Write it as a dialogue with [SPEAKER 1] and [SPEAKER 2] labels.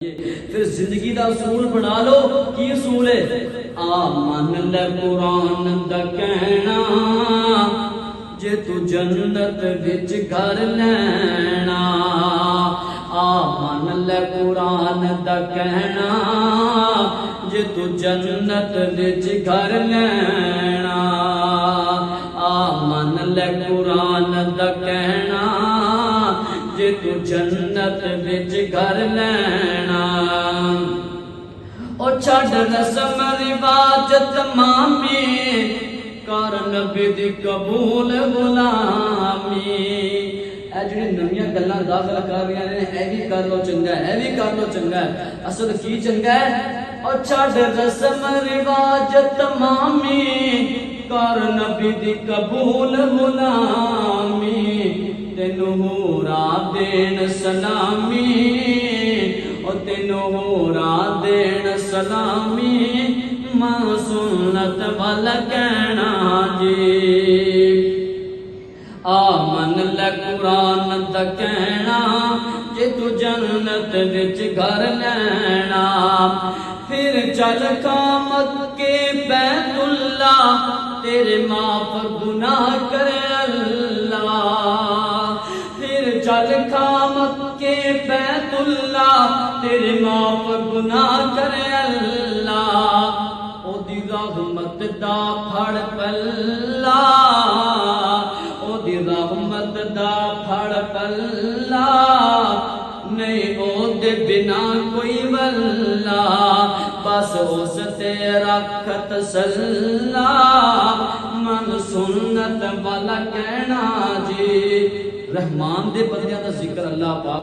[SPEAKER 1] پھر زندگی دا اصول بنا لو. کی اصول ہے؟ آ من لے قرآن دا کہنا جے تو جنت وچ گھر لینا. آ من لے قرآن دا کہنا جے تو جنت وچ گھر لینا. آ من لے قرآن دا کہنا جے تو جنت وچ گھر لینا. او چھڈ رسم رواج تمامی کر نبی دی قبول غلامی. اے جڑی نویاں گلاں داخل کر رہی ہیں اے بھی کر لو چنگا ہے، اے بھی کر لو چنگا ہے. اصل کی چنگا ہے؟ او چھڈ رسم رواج تمامی کر نبی دی قبول غلامی. تینوں ہورا دین سلامی، او تینوں ہورا دین سلامی. ماں سنت والا کہنا جی. آ من لے قرآن دا کہنا جے تو جنت وچ گھر لینا. پھر چل کامت کے بیت اللہ تیرے معاف گناہ کرے اللہ. پھر چل کامت کے بیت اللہ تیرے معاف گناہ کرے اللہ. او دی رحمت دا پھڑ پلا، او دی رحمت دا پھڑ پلا. نہیں او دے بنا کوئی ولا، بس اس تے رکھ تسلا. من سنت والا کہنا جی. رحمان دے بندیاں دا ذکر اللہ پاک